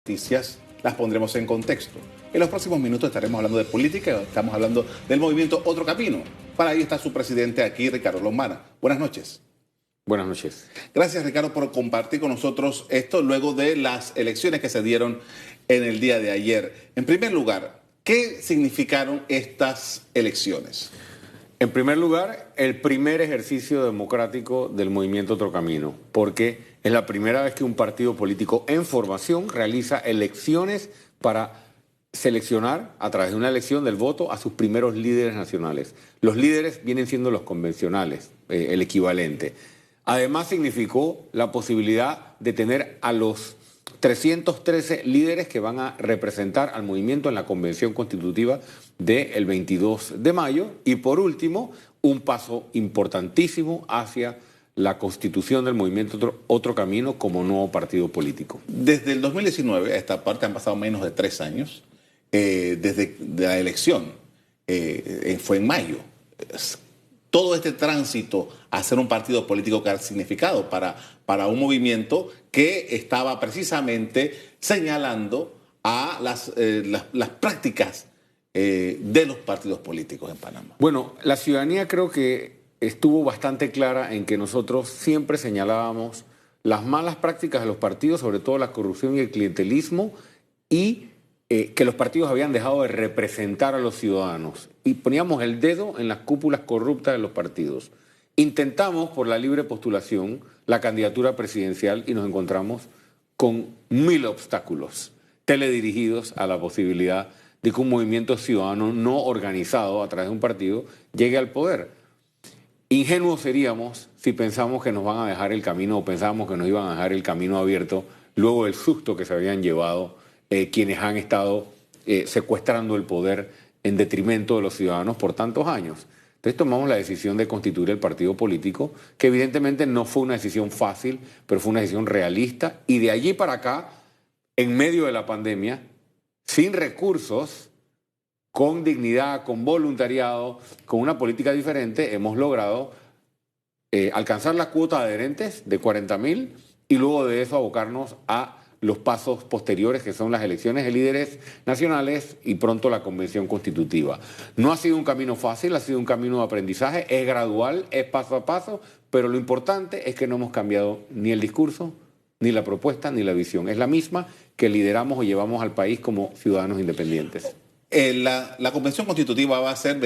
noticias las pondremos en contexto. En los próximos minutos estaremos hablando de política, estamos hablando del movimiento Otro Camino. Para ello está su presidente aquí, Ricardo Lombana. Buenas noches. Buenas noches. Gracias, Ricardo, por compartir con nosotros esto luego de las elecciones que se dieron en el día de ayer. En primer lugar, ¿qué significaron estas elecciones? En primer lugar, el primer ejercicio democrático del movimiento Otro Camino, porque es la primera vez que un partido político en formación realiza elecciones para seleccionar, a través de una elección del voto, a sus primeros líderes nacionales. Los líderes vienen siendo los convencionales, el equivalente. Además, significó la posibilidad de tener a los 313 líderes que van a representar al movimiento en la convención constitutiva del 22 de mayo. Y por último, un paso importantísimo hacia la constitución del movimiento Otro Camino como nuevo partido político. Desde el 2019 a esta parte han pasado menos de 3 años. Desde la elección, fue en mayo. Todo este tránsito a ser un partido político que ha significado para un movimiento que estaba precisamente señalando a las prácticas de los partidos políticos en Panamá. Bueno, la ciudadanía creo que estuvo bastante clara en que nosotros siempre señalábamos las malas prácticas de los partidos, sobre todo la corrupción y el clientelismo, y que los partidos habían dejado de representar a los ciudadanos. Y poníamos el dedo en las cúpulas corruptas de los partidos. Intentamos, por la libre postulación, la candidatura presidencial y nos encontramos con 1000 obstáculos teledirigidos a la posibilidad de que un movimiento ciudadano no organizado a través de un partido llegue al poder. Ingenuos seríamos si pensamos que nos van a dejar el camino o pensábamos que nos iban a dejar el camino abierto luego del susto que se habían llevado quienes han estado secuestrando el poder en detrimento de los ciudadanos por tantos años. Entonces tomamos la decisión de constituir el partido político, que evidentemente no fue una decisión fácil, pero fue una decisión realista, y de allí para acá, en medio de la pandemia, sin recursos, con dignidad, con voluntariado, con una política diferente, hemos logrado alcanzar la cuota de adherentes de 40.000 y luego de eso abocarnos a los pasos posteriores, que son las elecciones de líderes nacionales y pronto la convención constitutiva. No ha sido un camino fácil, ha sido un camino de aprendizaje, es gradual, es paso a paso, pero lo importante es que no hemos cambiado ni el discurso, ni la propuesta, ni la visión. Es la misma que lideramos o llevamos al país como ciudadanos independientes. La convención constitutiva va a ser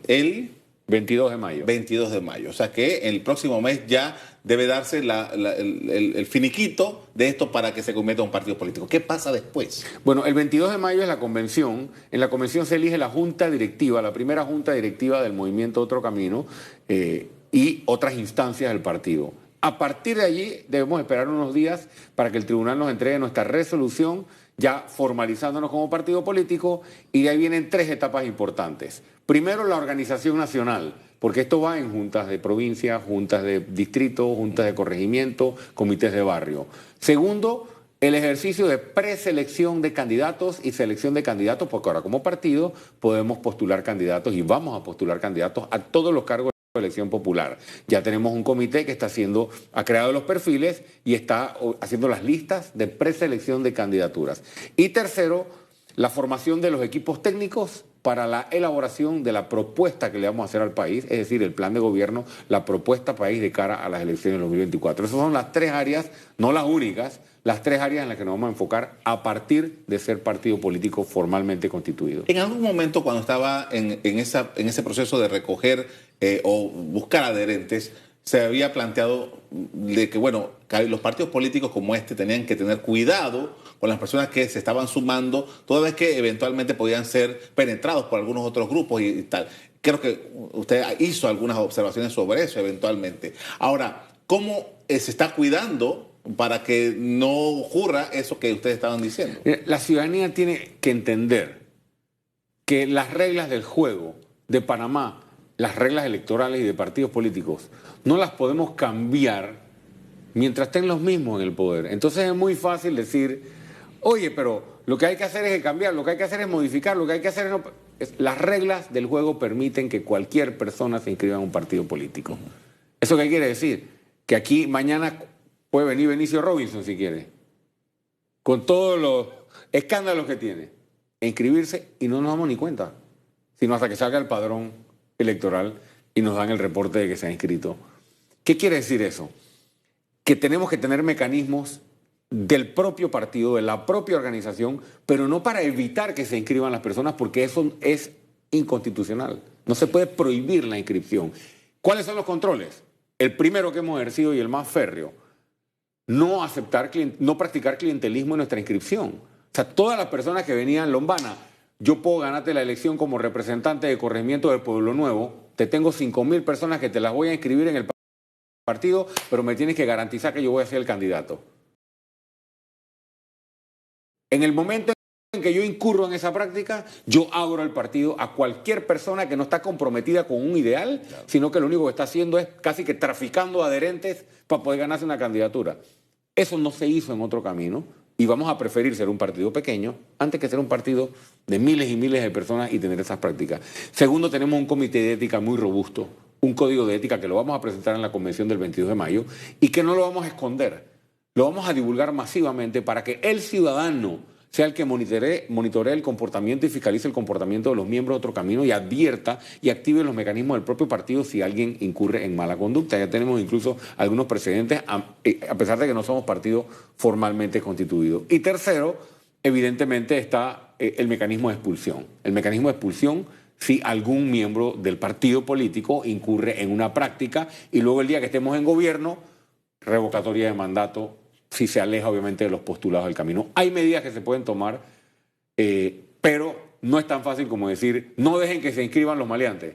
el 22 de mayo. 22 de mayo. O sea que el próximo mes ya debe darse el finiquito de esto para que se convierta en un partido político. ¿Qué pasa después? Bueno, el 22 de mayo es la convención. En la convención se elige la junta directiva, la primera junta directiva del movimiento Otro Camino y otras instancias del partido. A partir de allí debemos esperar unos días para que el tribunal nos entregue nuestra resolución, ya formalizándonos como partido político, y de ahí vienen 3 etapas importantes. Primero, la organización nacional, porque esto va en juntas de provincia, juntas de distrito, juntas de corregimiento, comités de barrio. Segundo, el ejercicio de preselección de candidatos y selección de candidatos, porque ahora como partido podemos postular candidatos y vamos a postular candidatos a todos los cargos de elección popular. Ya tenemos un comité que ha creado los perfiles y está haciendo las listas de preselección de candidaturas. Y tercero, la formación de los equipos técnicos para la elaboración de la propuesta que le vamos a hacer al país, es decir, el plan de gobierno, la propuesta país de cara a las elecciones del 2024. Esas son las 3 áreas, no las únicas, las 3 áreas en las que nos vamos a enfocar a partir de ser partido político formalmente constituido. En algún momento, cuando estaba en ese proceso de recoger o buscar adherentes, se había planteado de que, bueno, los partidos políticos como este tenían que tener cuidado con las personas que se estaban sumando, toda vez que eventualmente podían ser penetrados por algunos otros grupos y tal. Creo que usted hizo algunas observaciones sobre eso eventualmente. Ahora, ¿cómo se está cuidando para que no ocurra eso que ustedes estaban diciendo? La ciudadanía tiene que entender que las reglas del juego de Panamá, las reglas electorales y de partidos políticos, no las podemos cambiar mientras estén los mismos en el poder. Entonces es muy fácil decir, oye, pero lo que hay que hacer es cambiar, lo que hay que hacer es modificar, lo que hay que hacer es no... Las reglas del juego permiten que cualquier persona se inscriba en un partido político. ¿Eso qué quiere decir? Que aquí mañana puede venir Benicio Robinson si quiere. Con todos escándalos que tiene. Inscribirse y no nos damos ni cuenta, sino hasta que salga el padrón electoral y nos dan el reporte de que se ha inscrito. ¿Qué quiere decir eso? Que tenemos que tener mecanismos del propio partido, de la propia organización, pero no para evitar que se inscriban las personas, porque eso es inconstitucional. No se puede prohibir la inscripción. ¿Cuáles son los controles? El primero que hemos ejercido y el más férreo, no practicar clientelismo en nuestra inscripción. O sea, todas las personas que venían, Lombana, yo puedo ganarte la elección como representante de corregimiento del Pueblo Nuevo, te tengo 5.000 personas que te las voy a inscribir en el partido, pero me tienes que garantizar que yo voy a ser el candidato. En el momento en que yo incurro en esa práctica, yo abro el partido a cualquier persona que no está comprometida con un ideal, sino que lo único que está haciendo es casi que traficando adherentes para poder ganarse una candidatura. Eso no se hizo en otro camino y vamos a preferir ser un partido pequeño antes que ser un partido de miles y miles de personas y tener esas prácticas. Segundo, tenemos un comité de ética muy robusto, un código de ética que lo vamos a presentar en la convención del 22 de mayo y que no lo vamos a esconder. Lo vamos a divulgar masivamente para que el ciudadano sea el que monitoree el comportamiento y fiscalice el comportamiento de los miembros de Otro Camino y advierta y active los mecanismos del propio partido si alguien incurre en mala conducta. Ya tenemos incluso algunos precedentes, a pesar de que no somos partido formalmente constituido. Y tercero, evidentemente está el mecanismo de expulsión. El mecanismo de expulsión si algún miembro del partido político incurre en una práctica y luego el día que estemos en gobierno, revocatoria de mandato, si se aleja obviamente de los postulados del camino. Hay medidas que se pueden tomar, pero no es tan fácil como decir, no dejen que se inscriban los maleantes.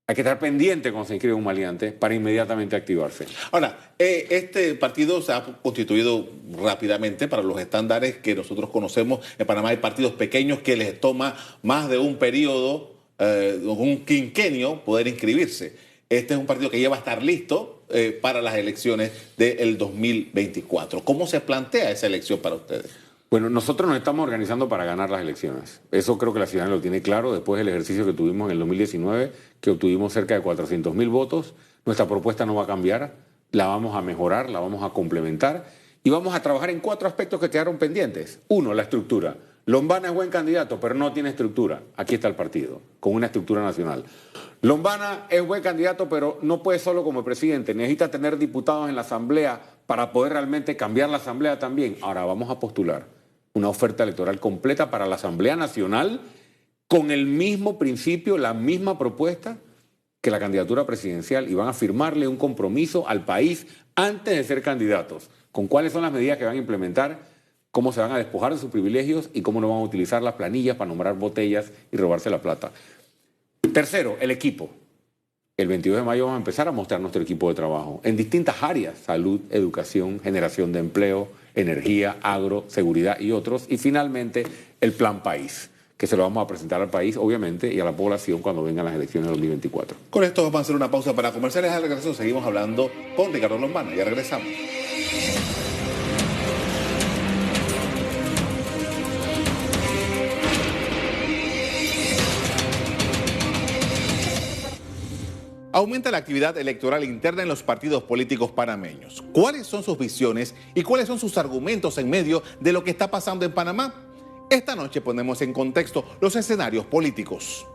Hay que estar pendiente cuando se inscribe un maleante para inmediatamente activarse. Ahora, este partido se ha constituido rápidamente para los estándares que nosotros conocemos. En Panamá hay partidos pequeños que les toma más de un periodo, un quinquenio, poder inscribirse. Este es un partido que ya va a estar listo para las elecciones del 2024. ¿Cómo se plantea esa elección para ustedes? Bueno, nosotros nos estamos organizando para ganar las elecciones. Eso creo que la ciudadanía lo tiene claro después del ejercicio que tuvimos en el 2019, que obtuvimos cerca de 400.000 votos. Nuestra propuesta no va a cambiar, la vamos a mejorar, la vamos a complementar y vamos a trabajar en 4 aspectos que quedaron pendientes. 1, la estructura. Lombana es buen candidato, pero no tiene estructura. Aquí está el partido, con una estructura nacional. Lombana es buen candidato, pero no puede solo como presidente. Necesita tener diputados en la asamblea para poder realmente cambiar la asamblea también. Ahora vamos a postular una oferta electoral completa para la Asamblea Nacional con el mismo principio, la misma propuesta que la candidatura presidencial y van a firmarle un compromiso al país antes de ser candidatos. Con cuáles son las medidas que van a implementar, cómo se van a despojar de sus privilegios y cómo no van a utilizar las planillas para nombrar botellas y robarse la plata. Tercero, el equipo. El 22 de mayo vamos a empezar a mostrar nuestro equipo de trabajo en distintas áreas: salud, educación, generación de empleo, energía, agro, seguridad y otros. Y finalmente, el plan país, que se lo vamos a presentar al país, obviamente, y a la población cuando vengan las elecciones de 2024. Con esto vamos a hacer una pausa para comerciales. Al regreso seguimos hablando con Ricardo Lombana. Ya regresamos. Aumenta la actividad electoral interna en los partidos políticos panameños. ¿Cuáles son sus visiones y cuáles son sus argumentos en medio de lo que está pasando en Panamá? Esta noche ponemos en contexto los escenarios políticos.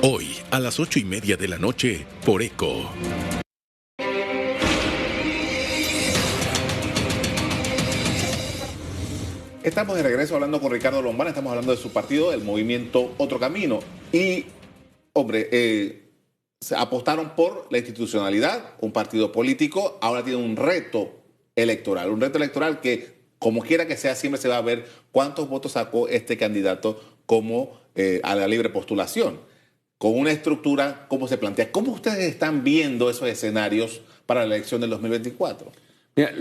Hoy, a las 8:30 de la noche, por ECO. Estamos de regreso hablando con Ricardo Lombana, estamos hablando de su partido, el movimiento Otro Camino. Y, hombre, se apostaron por la institucionalidad, un partido político, ahora tiene un reto electoral que, como quiera que sea, siempre se va a ver cuántos votos sacó este candidato como a la libre postulación. Con una estructura, ¿cómo se plantea? ¿Cómo ustedes están viendo esos escenarios para la elección del 2024? Mira,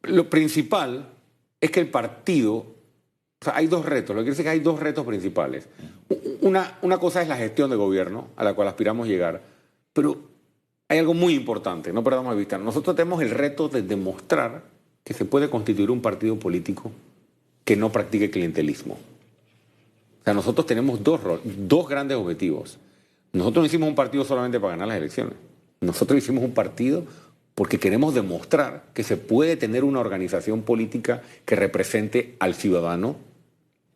lo principal es que el partido, o sea, hay 2 retos, lo que quiere decir que hay 2 retos principales. Una cosa es la gestión de gobierno, a la cual aspiramos llegar, pero hay algo muy importante, no perdamos de vista. Nosotros tenemos el reto de demostrar que se puede constituir un partido político que no practique clientelismo. O sea, nosotros tenemos 2 grandes objetivos. Nosotros no hicimos un partido solamente para ganar las elecciones. Nosotros hicimos un partido porque queremos demostrar que se puede tener una organización política que represente al ciudadano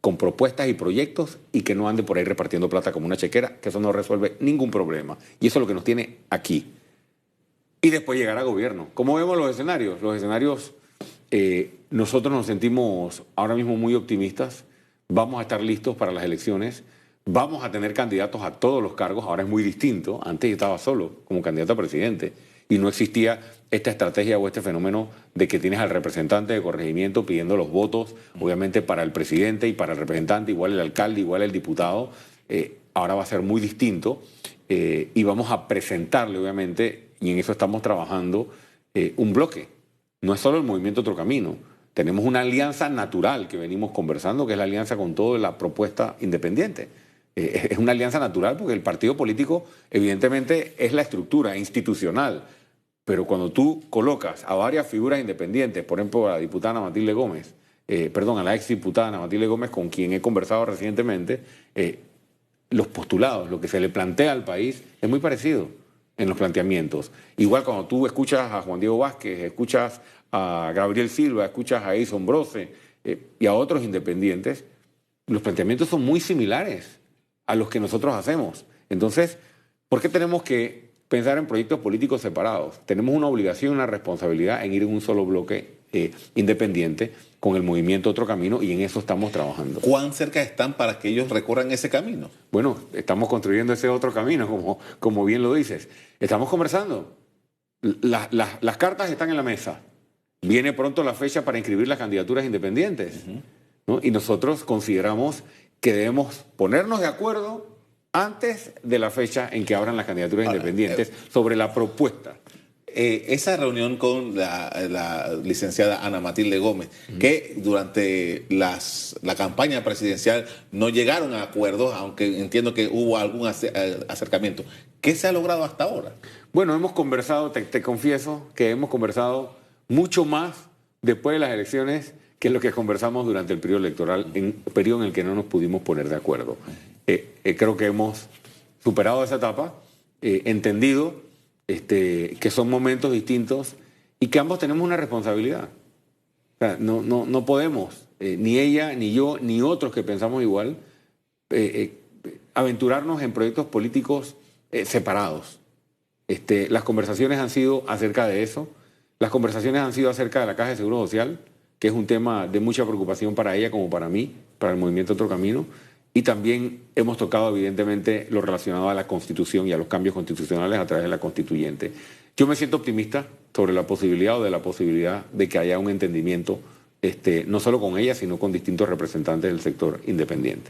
con propuestas y proyectos y que no ande por ahí repartiendo plata como una chequera, que eso no resuelve ningún problema. Y eso es lo que nos tiene aquí. Y después llegar a gobierno. ¿Cómo vemos los escenarios? Los escenarios, nosotros nos sentimos ahora mismo muy optimistas. Vamos a estar listos para las elecciones. Vamos a tener candidatos a todos los cargos. Ahora es muy distinto. Antes yo estaba solo como candidato a presidente y no existía esta estrategia o este fenómeno de que tienes al representante de corregimiento pidiendo los votos, obviamente para el presidente y para el representante, igual el alcalde, igual el diputado. Ahora va a ser muy distinto y vamos a presentarle, obviamente, y en eso estamos trabajando, un bloque. No es solo el movimiento Otro Camino. Tenemos una alianza natural que venimos conversando, que es la alianza con toda la propuesta independiente. Es una alianza natural porque el partido político, evidentemente, es la estructura institucional. Pero cuando tú colocas a varias figuras independientes, por ejemplo, a la diputada Matilde Gómez, a la exdiputada Matilde Gómez, con quien he conversado recientemente, los postulados, lo que se le plantea al país, es muy parecido en los planteamientos. Igual cuando tú escuchas a Juan Diego Vázquez, escuchas a Gabriel Silva, escuchas a Edson Brose y a otros independientes, los planteamientos son muy similares a los que nosotros hacemos. Entonces, ¿por qué tenemos que pensar en proyectos políticos separados? Tenemos una obligación, una responsabilidad en ir en un solo bloque independiente con el movimiento Otro Camino y en eso estamos trabajando. ¿Cuán cerca están para que ellos recorran ese camino? Bueno, estamos construyendo ese otro camino, como bien lo dices. Estamos conversando. Las cartas están en la mesa. Viene pronto la fecha para inscribir las candidaturas independientes. ¿No? Y nosotros consideramos que debemos ponernos de acuerdo antes de la fecha en que abran las candidaturas independientes sobre la propuesta. Esa reunión con la licenciada Ana Matilde Gómez, que durante la campaña presidencial no llegaron a acuerdos, aunque entiendo que hubo algún acercamiento. ¿Qué se ha logrado hasta ahora? Bueno, hemos conversado, te confieso que hemos conversado mucho más después de las elecciones que lo que conversamos durante el periodo electoral, en un periodo en el que no nos pudimos poner de acuerdo. Creo que hemos superado esa etapa, entendido que son momentos distintos y que ambos tenemos una responsabilidad. O sea, no podemos, ni ella, ni yo, ni otros que pensamos igual, aventurarnos en proyectos políticos separados. Las conversaciones han sido acerca de eso. Las conversaciones han sido acerca de la Caja de Seguro Social, que es un tema de mucha preocupación para ella como para mí, para el movimiento Otro Camino. Y también hemos tocado, evidentemente, lo relacionado a la Constitución y a los cambios constitucionales a través de la Constituyente. Yo me siento optimista sobre la posibilidad de que haya un entendimiento, no solo con ella, sino con distintos representantes del sector independiente.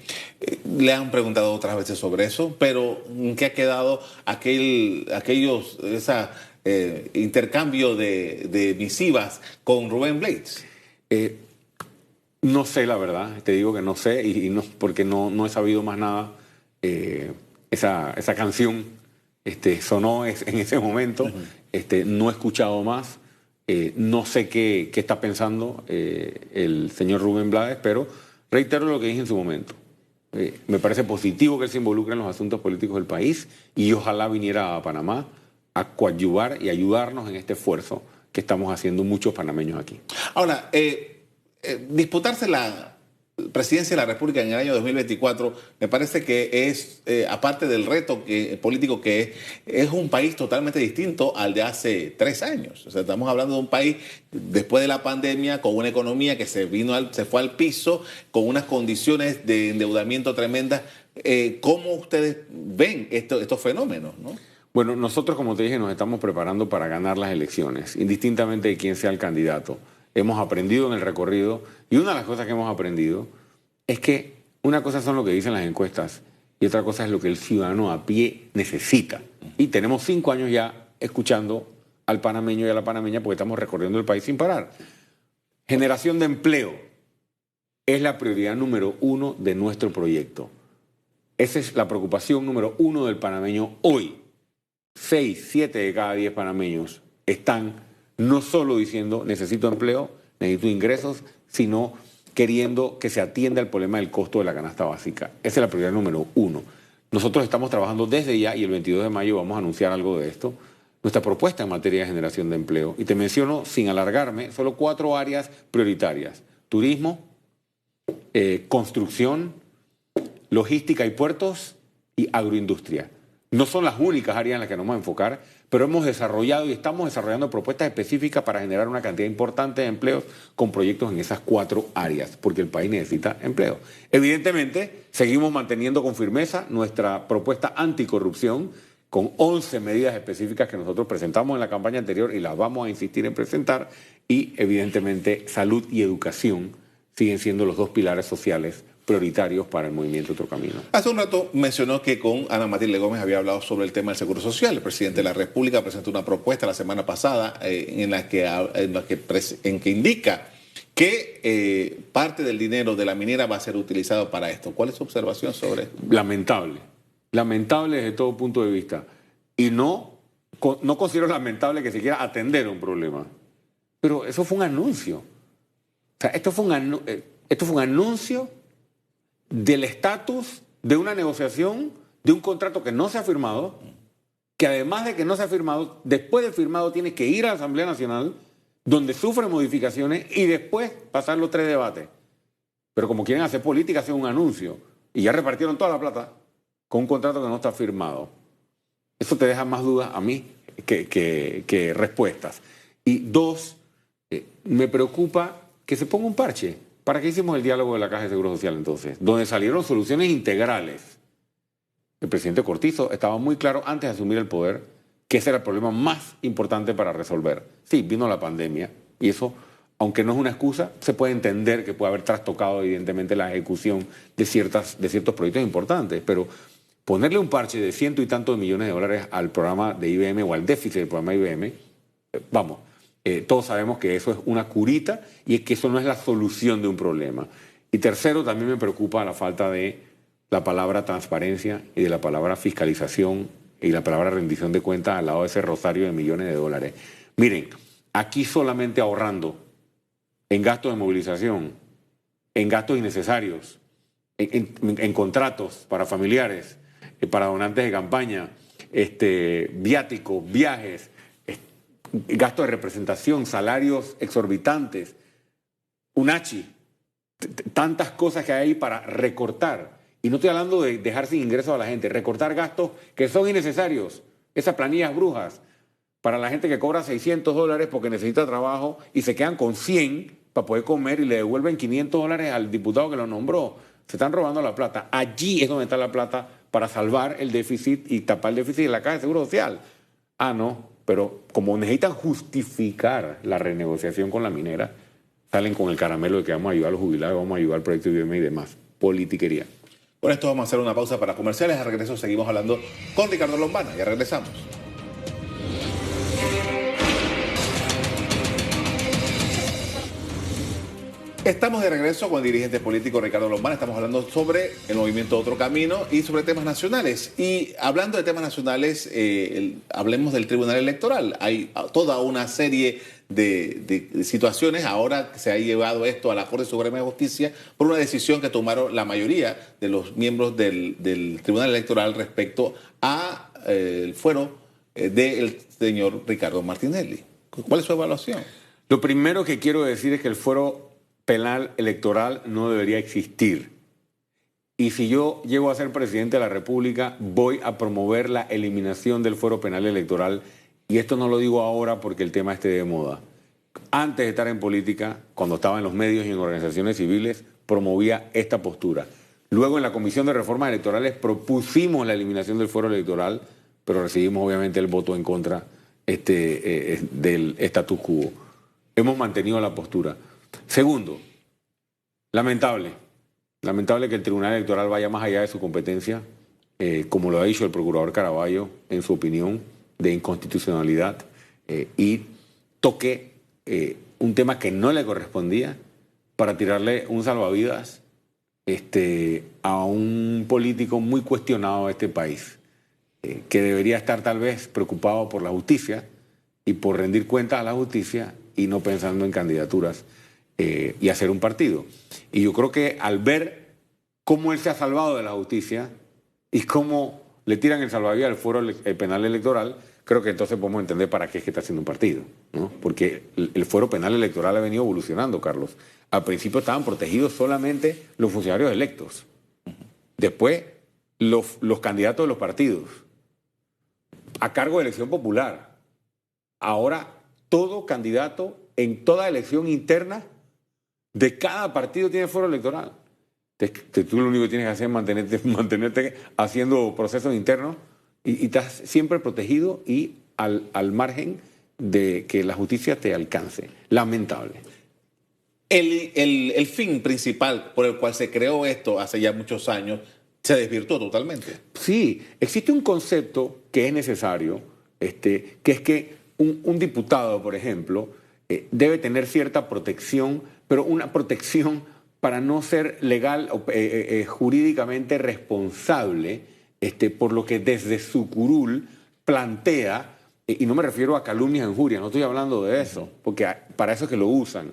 Le han preguntado otras veces sobre eso, pero ¿en qué ha quedado ese intercambio de misivas con Rubén Blades? No sé, la verdad, te digo que no sé, y no, porque no he sabido más nada. Esa canción sonó en ese momento, no he escuchado más, no sé qué está pensando el señor Rubén Blades, pero reitero lo que dije en su momento. Me parece positivo que él se involucre en los asuntos políticos del país y ojalá viniera a Panamá a coadyuvar y ayudarnos en este esfuerzo que estamos haciendo muchos panameños aquí. Ahora, disputarse la presidencia de la República en el año 2024 me parece que es, aparte del reto político que es un país totalmente distinto al de hace 3 años. O sea, estamos hablando de un país después de la pandemia con una economía que se fue al piso, con unas condiciones de endeudamiento tremendas. ¿Cómo ustedes ven estos fenómenos, no? Bueno, nosotros, como te dije, nos estamos preparando para ganar las elecciones, indistintamente de quién sea el candidato. Hemos aprendido en el recorrido y una de las cosas que hemos aprendido es que una cosa son lo que dicen las encuestas y otra cosa es lo que el ciudadano a pie necesita. Y tenemos 5 años ya escuchando al panameño y a la panameña porque estamos recorriendo el país sin parar. Generación de empleo es la prioridad número 1 de nuestro proyecto. Esa es la preocupación número 1 del panameño hoy. 6, 7 de cada 10 panameños están no solo diciendo necesito empleo, necesito ingresos, sino queriendo que se atienda el problema del costo de la canasta básica. Esa es la prioridad número 1. Nosotros estamos trabajando desde ya y el 22 de mayo vamos a anunciar algo de esto. nuestra propuesta en materia de generación de empleo. Y te menciono, sin alargarme, solo 4 áreas prioritarias: turismo, construcción, logística y puertos y agroindustria. No son las únicas áreas en las que nos vamos a enfocar, pero hemos desarrollado y estamos desarrollando propuestas específicas para generar una cantidad importante de empleos con proyectos en esas 4 áreas, porque el país necesita empleo. Evidentemente, seguimos manteniendo con firmeza nuestra propuesta anticorrupción, con 11 medidas específicas que nosotros presentamos en la campaña anterior y las vamos a insistir en presentar, y evidentemente salud y educación siguen siendo los 2 pilares sociales prioritarios para el movimiento Otro Camino. Hace un rato mencionó que con Ana Matilde Gómez había hablado sobre el tema del Seguro Social. El presidente de la República presentó una propuesta la semana pasada en que indica que parte del dinero de la minera va a ser utilizado para esto. ¿Cuál es su observación sobre esto? Lamentable desde todo punto de vista. Y no considero lamentable que se quiera atender un problema. Pero eso fue un anuncio. O sea, esto fue un anuncio del estatus de una negociación, de un contrato que no se ha firmado, que además de que no se ha firmado, después de firmado tiene que ir a la Asamblea Nacional, donde sufre modificaciones, y después pasar los 3 debates. Pero como quieren hacer política, hacen un anuncio, y ya repartieron toda la plata con un contrato que no está firmado. Eso te deja más dudas a mí que respuestas. Y 2, me preocupa que se ponga un parche. ¿Para qué hicimos el diálogo de la Caja de Seguro Social entonces? Donde salieron soluciones integrales. El presidente Cortizo estaba muy claro antes de asumir el poder que ese era el problema más importante para resolver. Sí, vino la pandemia y eso, aunque no es una excusa, se puede entender que puede haber trastocado evidentemente la ejecución de ciertos proyectos importantes, pero ponerle un parche de $100 y tantos millones de dólares al programa de IBM o al déficit del programa IBM, vamos, todos sabemos que eso es una curita y es que eso no es la solución de un problema. Y tercero, también me preocupa la falta de la palabra transparencia y de la palabra fiscalización y la palabra rendición de cuentas al lado de ese rosario de millones de dólares. Miren, aquí solamente ahorrando en gastos de movilización, en gastos innecesarios, en contratos para familiares, para donantes de campaña, viáticos, viajes, gastos de representación, salarios exorbitantes, UNACHI, tantas cosas que hay ahí para recortar. Y no estoy hablando de dejar sin ingresos a la gente, recortar gastos que son innecesarios, esas planillas brujas, para la gente que cobra $600 porque necesita trabajo y se quedan con 100 para poder comer y le devuelven $500 al diputado que lo nombró. Se están robando la plata. Allí es donde está la plata para salvar el déficit y tapar el déficit de la Caja de Seguro Social. Ah, no. Pero como necesitan justificar la renegociación con la minera, salen con el caramelo de que vamos a ayudar a los jubilados, vamos a ayudar al proyecto IBM y demás. Politiquería. Por esto vamos a hacer una pausa para comerciales. A regreso seguimos hablando con Ricardo Lombana. Ya regresamos. Estamos de regreso con el dirigente político Ricardo Lombana. Estamos hablando sobre el movimiento Otro Camino y sobre temas nacionales. Y hablando de temas nacionales, hablemos del Tribunal Electoral. Hay toda una serie de situaciones. Ahora se ha llevado esto a la Corte Suprema de Justicia por una decisión que tomaron la mayoría de los miembros del Tribunal Electoral respecto a el fuero del señor Ricardo Martinelli. ¿Cuál es su evaluación? Lo primero que quiero decir es que el fuero penal electoral no debería existir. Y si yo llego a ser presidente de la República, voy a promover la eliminación del fuero penal electoral. Y esto no lo digo ahora porque el tema esté de moda. Antes de estar en política, cuando estaba en los medios y en organizaciones civiles, promovía esta postura. Luego en la Comisión de Reformas Electorales propusimos la eliminación del fuero electoral, pero recibimos obviamente el voto en contra del status quo. Hemos mantenido la postura. Segundo, lamentable que el Tribunal Electoral vaya más allá de su competencia, como lo ha dicho el procurador Caraballo en su opinión de inconstitucionalidad, y toque un tema que no le correspondía para tirarle un salvavidas a un político muy cuestionado de este país, que debería estar tal vez preocupado por la justicia y por rendir cuentas a la justicia y no pensando en candidaturas y hacer un partido. Y yo creo que al ver cómo él se ha salvado de la justicia y cómo le tiran el salvavidas al fuero penal electoral, creo que entonces podemos entender para qué es que está haciendo un partido, ¿no? Porque el fuero penal electoral ha venido evolucionando, Carlos. Al principio estaban protegidos solamente los funcionarios electos. Después, los candidatos de los partidos, a cargo de elección popular. Ahora, todo candidato en toda elección interna de cada partido tiene fuero electoral. Tú lo único que tienes que hacer es mantenerte haciendo procesos internos y estás siempre protegido y al margen de que la justicia te alcance. Lamentable. El fin principal por el cual se creó esto hace ya muchos años se desvirtuó totalmente. Sí, existe un concepto que es necesario, que es que un diputado, por ejemplo, debe tener cierta protección, pero una protección para no ser legal o jurídicamente responsable por lo que desde su curul plantea, y no me refiero a calumnias e injurias, no estoy hablando de eso, porque para eso es que lo usan.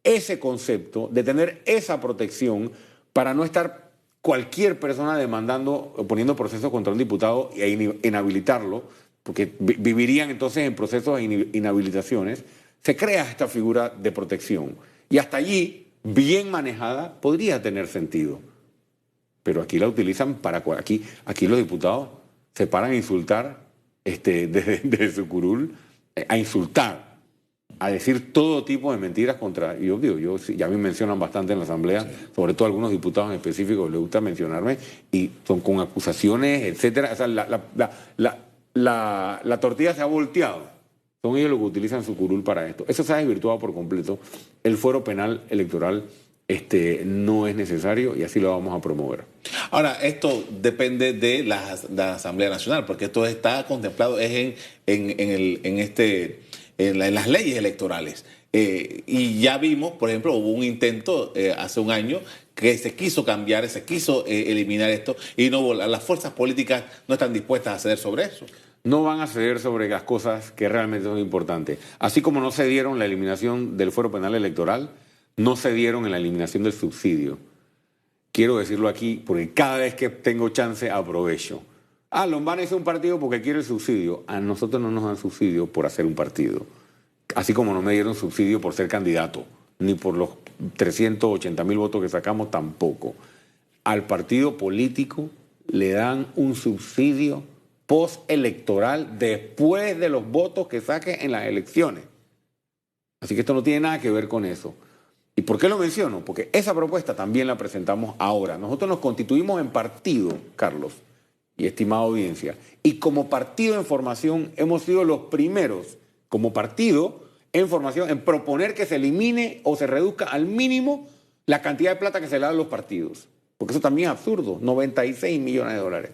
Ese concepto de tener esa protección para no estar cualquier persona demandando o poniendo procesos contra un diputado e inhabilitarlo, porque vivirían entonces en procesos de inhabilitaciones, se crea esta figura de protección. Y hasta allí, bien manejada, podría tener sentido. Pero aquí la utilizan para... Aquí los diputados se paran a insultar desde su curul, a insultar, a decir todo tipo de mentiras contra... ya me mencionan bastante en la Asamblea, sí, sobre todo algunos diputados en específico les gusta mencionarme, y son con acusaciones, etcétera. O sea, la tortilla se ha volteado. Son ellos los que utilizan su curul para esto. Eso se ha desvirtuado por completo. El fuero penal electoral no es necesario y así lo vamos a promover. Ahora, esto depende de la Asamblea Nacional, porque esto está contemplado en las leyes electorales. Y ya vimos, por ejemplo, hubo un intento hace un año que se quiso cambiar, se quiso eliminar esto, y las fuerzas políticas no están dispuestas a ceder sobre eso. No van a ceder sobre las cosas que realmente son importantes. Así como no cedieron la eliminación del fuero penal electoral, no cedieron en la eliminación del subsidio. Quiero decirlo aquí porque cada vez que tengo chance aprovecho. Lombana hizo un partido porque quiere el subsidio. A nosotros no nos dan subsidio por hacer un partido. Así como no me dieron subsidio por ser candidato, ni por los 380.000 votos que sacamos tampoco. Al partido político le dan un subsidio postelectoral después de los votos que saque en las elecciones. Así que esto no tiene nada que ver con eso. ¿Y por qué lo menciono? Porque esa propuesta también la presentamos ahora. Nosotros nos constituimos en partido, Carlos, y estimada audiencia, y como partido en formación hemos sido los primeros, como partido en formación, en proponer que se elimine o se reduzca al mínimo la cantidad de plata que se le da a los partidos. Porque eso también es absurdo, 96 millones de dólares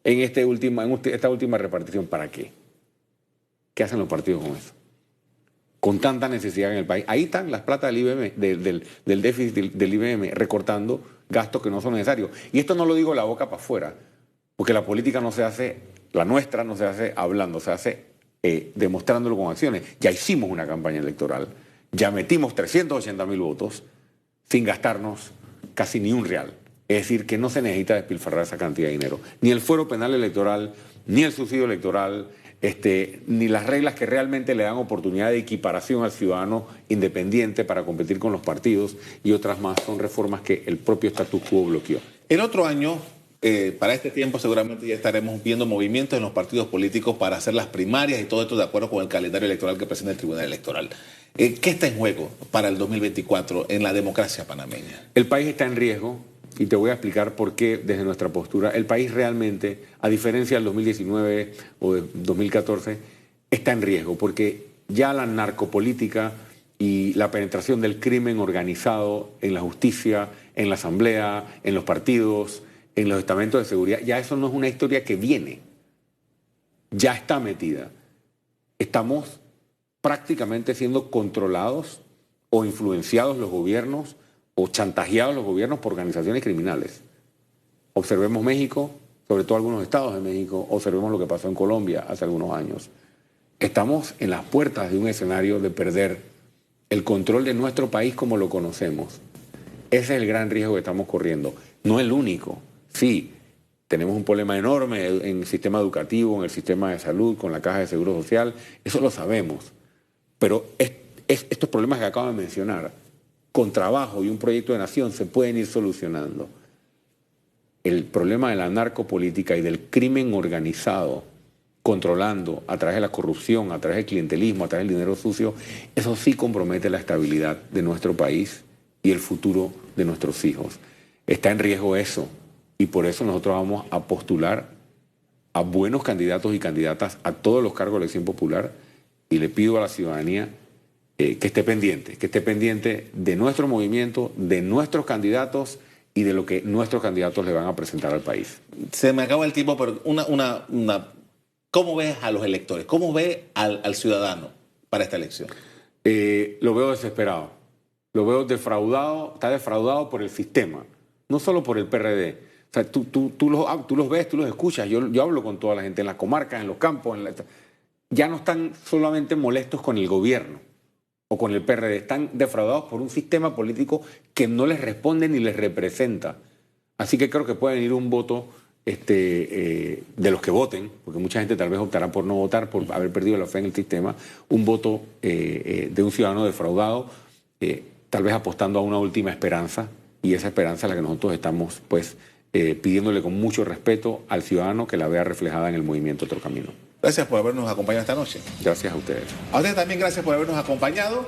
en esta última repartición. ¿Para qué? ¿Qué hacen los partidos con eso? Con tanta necesidad en el país. Ahí están las platas del IBM, del déficit del IBM, recortando gastos que no son necesarios. Y esto no lo digo la boca para afuera, porque la política no se hace, la nuestra no se hace hablando, se hace demostrándolo con acciones. Ya hicimos una campaña electoral, ya metimos 380.000 votos sin gastarnos casi ni un real. Es decir, que no se necesita despilfarrar esa cantidad de dinero. Ni el fuero penal electoral, ni el subsidio electoral, ni las reglas que realmente le dan oportunidad de equiparación al ciudadano independiente para competir con los partidos y otras más son reformas que el propio status quo bloqueó. El otro año, para este tiempo seguramente ya estaremos viendo movimientos en los partidos políticos para hacer las primarias y todo esto de acuerdo con el calendario electoral que presenta el Tribunal Electoral. ¿Qué está en juego para el 2024 en la democracia panameña? El país está en riesgo. Y te voy a explicar por qué desde nuestra postura. El país realmente, a diferencia del 2019 o de 2014, está en riesgo porque ya la narcopolítica y la penetración del crimen organizado en la justicia, en la asamblea, en los partidos, en los estamentos de seguridad, ya eso no es una historia que viene, ya está metida. Estamos prácticamente siendo controlados o influenciados los gobiernos o chantajeados los gobiernos por organizaciones criminales. Observemos México, sobre todo algunos estados de México, observemos lo que pasó en Colombia hace algunos años. Estamos en las puertas de un escenario de perder el control de nuestro país como lo conocemos. Ese es el gran riesgo que estamos corriendo. No el único. Sí, tenemos un problema enorme en el sistema educativo, en el sistema de salud, con la caja de seguro social, eso lo sabemos. Pero estos problemas que acabo de mencionar, con trabajo y un proyecto de nación, se pueden ir solucionando. El problema de la narcopolítica y del crimen organizado, controlando a través de la corrupción, a través del clientelismo, a través del dinero sucio, eso sí compromete la estabilidad de nuestro país y el futuro de nuestros hijos. Está en riesgo eso, y por eso nosotros vamos a postular a buenos candidatos y candidatas a todos los cargos de elección popular, y le pido a la ciudadanía que esté pendiente de nuestro movimiento, de nuestros candidatos y de lo que nuestros candidatos le van a presentar al país. Se me acaba el tiempo, pero ¿cómo ves a los electores? ¿Cómo ves al ciudadano para esta elección? Lo veo desesperado, lo veo defraudado, está defraudado por el sistema, no solo por el PRD. O sea, tú los ves, tú los escuchas. Yo hablo con toda la gente en las comarcas, en los campos. Ya no están solamente molestos con el gobierno o con el PRD, están defraudados por un sistema político que no les responde ni les representa. Así que creo que puede venir un voto de los que voten, porque mucha gente tal vez optará por no votar, por haber perdido la fe en el sistema, un voto de un ciudadano defraudado, tal vez apostando a una última esperanza, y esa esperanza es la que nosotros estamos pues pidiéndole con mucho respeto al ciudadano que la vea reflejada en el movimiento Otro Camino. Gracias por habernos acompañado esta noche. Gracias a ustedes. A ustedes también gracias por habernos acompañado.